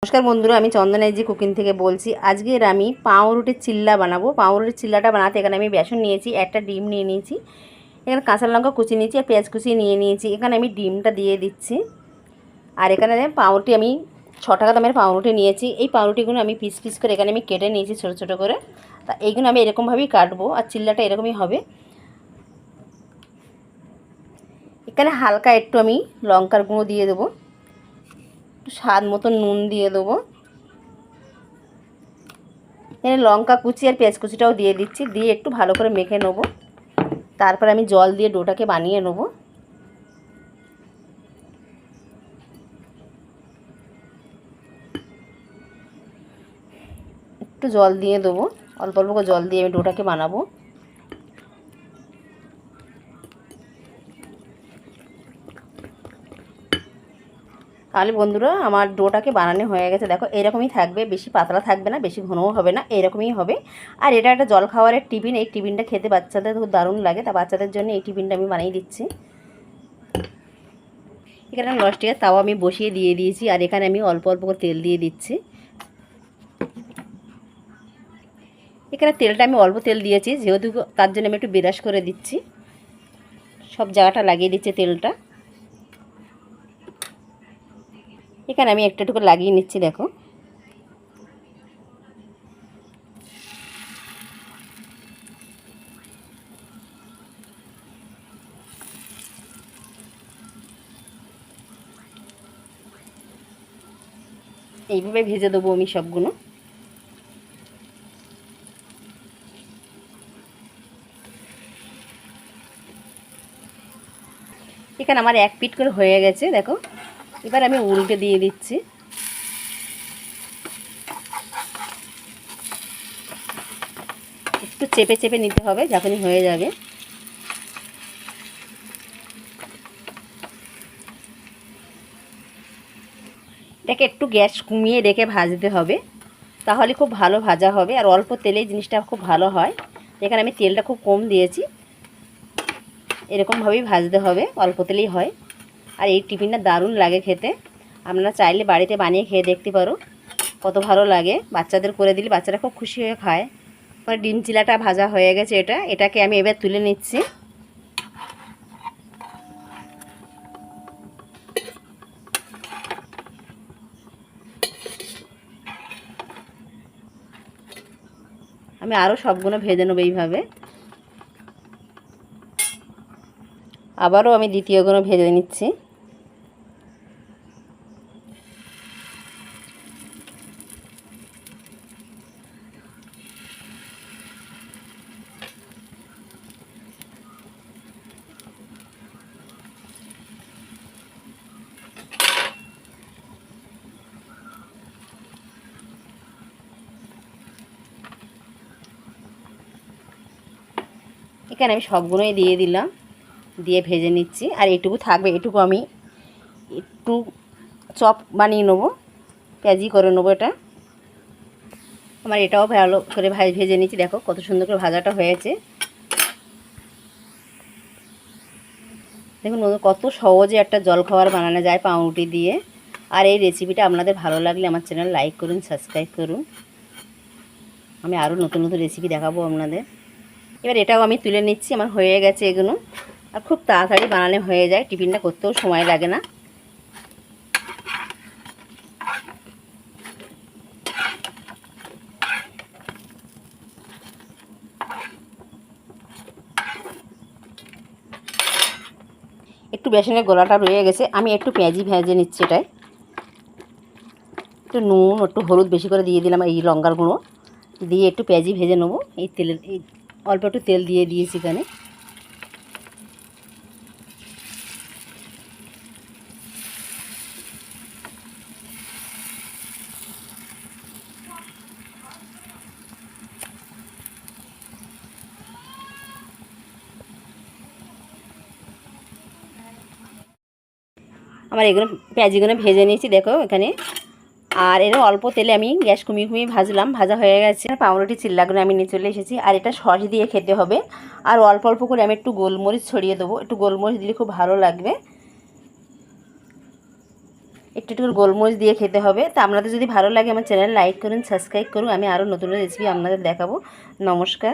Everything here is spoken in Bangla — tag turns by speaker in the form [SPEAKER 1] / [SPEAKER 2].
[SPEAKER 1] নমস্কার বন্ধুরা, আমি চন্দনা জি কুকিং থেকে বলছি। আজকের আমি পাউরুটির চিল্লা বানাবো। পাউরুটির চিল্লাটা বানাতে এখানে আমি বেসন নিয়েছি, একটা ডিম নিয়ে নিয়েছি, এখানে কাঁচা লঙ্কা কুচি নিয়েছি আর পেঁয়াজ কুচি নিয়ে নিয়েছি। এখানে আমি ডিমটা দিয়ে দিচ্ছি। আর এখানে পাউরুটি আমি 6 টাকা দামের পাউরুটি নিয়েছি। এই পাউরুটিগুলো আমি পিস পিস করে এখানে আমি কেটে নিয়েছি ছোটো ছোটো করে। তা এইগুলো আমি এরকমভাবেই কাটবো আর চিল্লাটা এরকমই হবে। এখানে হালকা একটু আমি লঙ্কার গুঁড়ো দিয়ে দেবো, স্বাদ মতো নুন দিয়ে দেবো, এখানে লঙ্কা কুচি আর পেঁয়াজ কুচিটাও দিয়ে দিচ্ছি, দিয়ে একটু ভালো করে মেখে নেবো। তারপর আমি জল দিয়ে ডোটাকে বানিয়ে নেবো। একটু জল দিয়ে দেবো, অল্প অল্প করে জল দিয়ে আমি ডোটাকে বানাবো। তাহলে বন্ধুরা আমার ডোটাকে বানানো হয়ে গেছে। দেখো এরকমই থাকবে, বেশি পাতলা থাকবে না, বেশি ঘনও হবে না, এরকমই হবে। আর এটা একটা জল খাওয়ারের টিফিন। এই টিফিনটা খেতে বাচ্চাদের খুব দারুণ লাগে, তা বাচ্চাদের জন্য এই টিফিনটা আমি বানিয়ে দিচ্ছি। এখানে ননস্টিকের তাওয়া আমি বসিয়ে দিয়ে দিয়েছি, আর এখানে আমি অল্প অল্প করে তেল দিয়ে দিচ্ছি। এখানে তেলটা আমি অল্প তেল দিয়েছি, যেহেতু তার জন্য আমি একটু ব্রাশ করে দিচ্ছি, সব জায়গাটা লাগিয়ে দিচ্ছি তেলটা। এখানে আমি একটু একটু লাগিয়ে নিচ্ছি। দেখো এইভাবে ভেজে দেবো আমি সবগুলো। এখানে আমার এক পিঠ করে হয়ে গেছে। দেখো এবার আমি উল্টে দিয়ে দিচ্ছি। একটু চেপে চেপে নিতে হবে, যখনই হয়ে যাবে। এটাকে একটু গ্যাস কমিয়ে রেখে ভাজতে হবে, তাহলে খুব ভালো ভাজা হবে। আর অল্প তেলেই জিনিসটা খুব ভালো হয়। এখানে আমি তেলটা খুব কম দিয়েছি, এরকমভাবেই ভাজতে হবে, অল্প তেলেই হয়। আর এই টিফিনটা দারুণ লাগে খেতে। আপনারা চাইলে বাড়িতে বানিয়ে খেয়ে দেখতে পারো, কত ভালো লাগে। বাচ্চাদের করে দিলে বাচ্চারা খুব খুশি হয়ে খায়। পরে ডিম চিলাটা ভাজা হয়ে গেছে, এটাকে আমি এবার তুলে নিচ্ছি। আমি আরও সবগুলো ভেজে নেবো এইভাবে। আবারও আমি দ্বিতীয়গুলো ভেজে নিচ্ছি। এখানে আমি সবগুলোই দিয়ে দিলাম, দিয়ে ভেজে নিচ্ছি। আর এটুকু থাকবে, এটুকু আমি একটু চপ বানিয়ে নেবো, পেঁয়াজি করে নেবো। এটা আমার এটাও ভালো করে ভেজে নিচ্ছি। দেখো কত সুন্দর করে ভাজাটা হয়েছে। দেখুন কত সহজে একটা জলখাবার বানানো যায় পাউরুটি দিয়ে। আর এই রেসিপিটা আপনাদের ভালো লাগলে আমার চ্যানেল লাইক করুন, সাবস্ক্রাইব করুন। আমি আরও নতুন নতুন রেসিপি দেখাবো আপনাদের। এবার এটাও আমি তুলে নিচ্ছি, আমার হয়ে গেছে এগুলো। আর খুব তাড়াতাড়ি বানানো হয়ে যায়, টিফিনটা করতেও সময় লাগে না। একটু বেসনের গোলাটা রয়ে গেছে, আমি একটু পেঁয়াজি ভেজে নিচ্ছি। এটাই একটু নুন, একটু হলুদ বেশি করে দিয়ে দিলাম, এই লঙ্কার গুঁড়ো দিয়ে একটু পেঁয়াজি ভেজে নেবো। এই তেলের এই অল্প একটু তেল দিয়ে দিয়েছি এখানে। আমার এগুলো পেঁয়াজিগুলো ভেজে নিয়েছি দেখো এখানে। আর এর অল্প তেলে আমি গ্যাস কমিয়ে কমিয়ে ভাজলাম, ভাজা হয়ে গেছে। পাউরুটি চিল্লাগুলো আমি নিয়ে চলে এসেছি। আর এটা সস দিয়ে খেতে হবে। আর অল্প অল্প করে আমি একটু গোলমরিচ ছড়িয়ে দেবো, একটু গোলমরিচ দিলে খুব ভালো লাগবে। একটু একটু করে গোলমরিচ দিয়ে খেতে হবে। তা আপনাদের যদি ভালো লাগে আমার চ্যানেল লাইক করুন, সাবস্ক্রাইব করুন, আমি আরও নতুন রেসিপি আপনাদের দেখাবো। নমস্কার।